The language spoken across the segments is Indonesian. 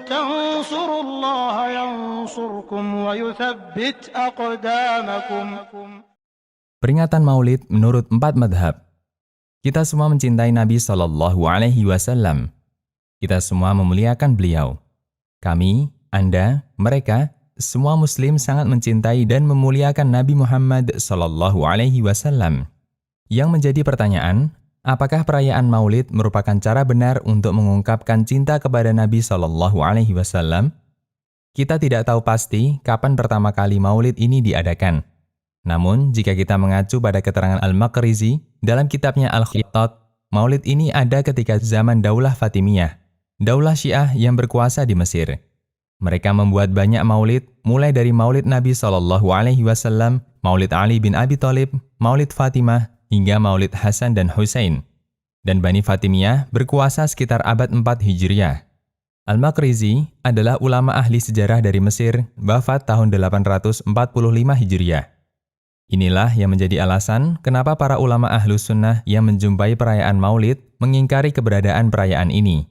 تنصروا الله ينصركم ويثبت أقدامكم. Peringatan Maulid menurut 4 madhab. Kita semua mencintai Nabi SAW. Kita semua memuliakan beliau. Kami, Anda, mereka, semua Muslim sangat mencintai dan memuliakan Nabi Muhammad SAW. Yang menjadi pertanyaan, apakah perayaan Maulid merupakan cara benar untuk mengungkapkan cinta kepada Nabi SAW? Kita tidak tahu pasti kapan pertama kali Maulid ini diadakan. Namun, jika kita mengacu pada keterangan Al-Maqrizi dalam kitabnya Al-Khitat, Maulid ini ada ketika zaman Daulah Fatimiyah, Daulah Syiah yang berkuasa di Mesir. Mereka membuat banyak maulid, mulai dari Maulid Nabi SAW, Maulid Ali bin Abi Thalib, Maulid Fatimah, hingga Maulid Hasan dan Husain. Dan Bani Fatimiyah berkuasa sekitar abad 4 Hijriah. Al-Maqrizi adalah ulama ahli sejarah dari Mesir, wafat tahun 845 Hijriah. Inilah yang menjadi alasan kenapa para ulama Ahlus Sunnah yang menjumpai perayaan Maulid mengingkari keberadaan perayaan ini.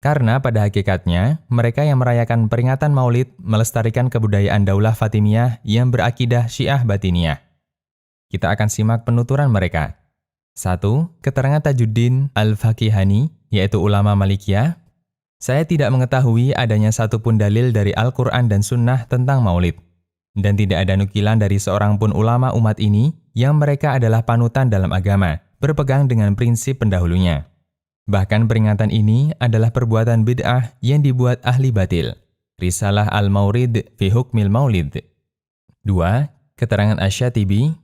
Karena pada hakikatnya, mereka yang merayakan peringatan Maulid melestarikan kebudayaan Daulah Fatimiyah yang berakidah Syiah Batiniyah. Kita akan simak penuturan mereka. 1. Keterangan Tajuddin Al-Faqihani, yaitu ulama Malikiyah. Saya tidak mengetahui adanya satupun dalil dari Al-Quran dan Sunnah tentang Maulid. Dan tidak ada nukilan dari seorang pun ulama umat ini yang mereka adalah panutan dalam agama, berpegang dengan prinsip pendahulunya. Bahkan peringatan ini adalah perbuatan bid'ah yang dibuat ahli batil. Risalah Al-Mawrid fi Hukmil Maulid. 2. Keterangan Asy-Syatibi.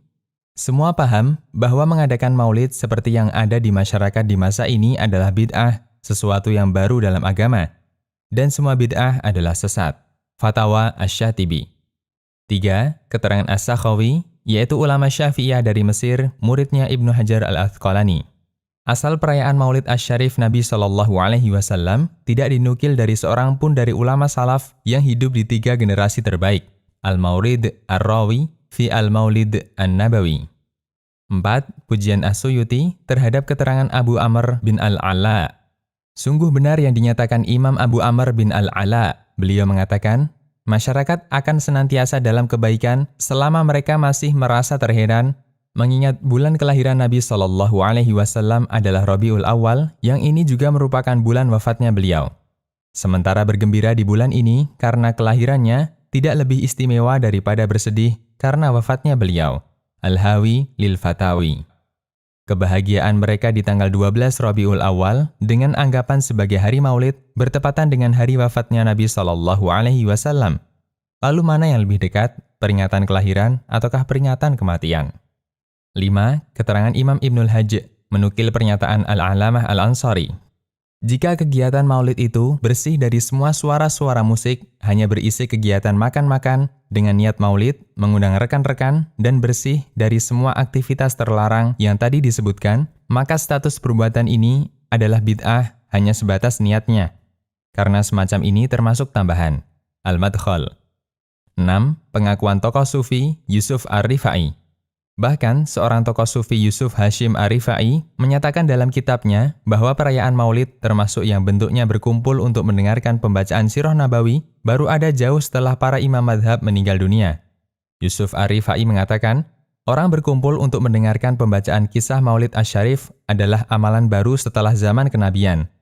Semua paham bahwa mengadakan maulid seperti yang ada di masyarakat di masa ini adalah bid'ah, sesuatu yang baru dalam agama. Dan semua bid'ah adalah sesat. Fatwa Asy-Syatibi. 3. Keterangan As-Sakhawi, yaitu ulama Syafi'iyah dari Mesir, muridnya Ibnu Hajar Al-Asqalani. Asal perayaan Maulid Asy-Syarif Nabi SAW tidak dinukil dari seorang pun dari ulama salaf yang hidup di 3 generasi terbaik. Al-Mawrid Ar-Rawi fi Al-Maulid An-Nabawi. 4. Pujian As-Suyuti terhadap keterangan Abu Amr bin Al-Ala. Sungguh benar yang dinyatakan Imam Abu Amr bin Al-Ala. Beliau mengatakan, masyarakat akan senantiasa dalam kebaikan selama mereka masih merasa terheran, mengingat bulan kelahiran Nabi SAW adalah Rabiul Awal, yang ini juga merupakan bulan wafatnya beliau. Sementara bergembira di bulan ini karena kelahirannya tidak lebih istimewa daripada bersedih karena wafatnya beliau. Al-Hawi lil Fatawi. Kebahagiaan mereka di tanggal 12 Rabiul Awal dengan anggapan sebagai hari Maulid bertepatan dengan hari wafatnya Nabi SAW. Lalu mana yang lebih dekat, peringatan kelahiran ataukah peringatan kematian? 5. Keterangan Imam Ibnul Hajj menukil pernyataan Al-Alamah Al-Ansari. Jika kegiatan Maulid itu bersih dari semua suara-suara musik, hanya berisi kegiatan makan-makan dengan niat Maulid, mengundang rekan-rekan, dan bersih dari semua aktivitas terlarang yang tadi disebutkan, maka status perbuatan ini adalah bid'ah hanya sebatas niatnya. Karena semacam ini termasuk tambahan. Al-Madkhal. 6. Pengakuan tokoh Sufi Yusuf Ar-Rifai. Bahkan, seorang tokoh Sufi Yusuf Hashim Ar-Rifai menyatakan dalam kitabnya bahwa perayaan Maulid termasuk yang bentuknya berkumpul untuk mendengarkan pembacaan Sirah Nabawi baru ada jauh setelah para imam madhab meninggal dunia. Yusuf Ar-Rifai mengatakan, orang berkumpul untuk mendengarkan pembacaan kisah Maulid Asy-Syarif adalah amalan baru setelah zaman kenabian.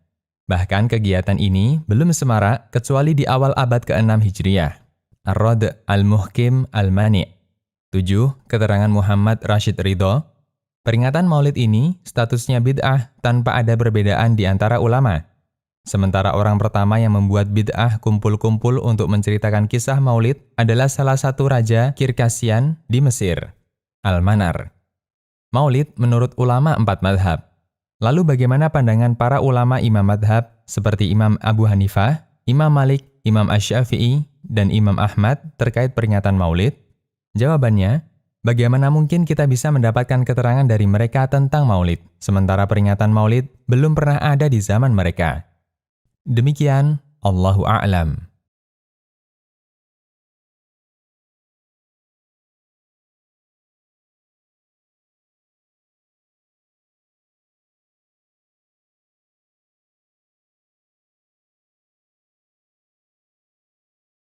Bahkan kegiatan ini belum semarak kecuali di awal abad ke-6 Hijriah. Ar-Rad Al-Muhkim Al-Mani'. 7. Keterangan Muhammad Rashid Ridho. Peringatan Maulid ini statusnya bid'ah tanpa ada perbedaan di antara ulama. Sementara orang pertama yang membuat bid'ah kumpul-kumpul untuk menceritakan kisah Maulid adalah salah satu raja Kirkasian di Mesir, Al-Manar. Maulid menurut ulama 4 madhab. Lalu bagaimana pandangan para ulama imam madhab seperti Imam Abu Hanifah, Imam Malik, Imam Asy-Syafi'i, dan Imam Ahmad terkait peringatan Maulid? Jawabannya, bagaimana mungkin kita bisa mendapatkan keterangan dari mereka tentang Maulid, sementara peringatan Maulid belum pernah ada di zaman mereka? Demikian, Allahu a'lam.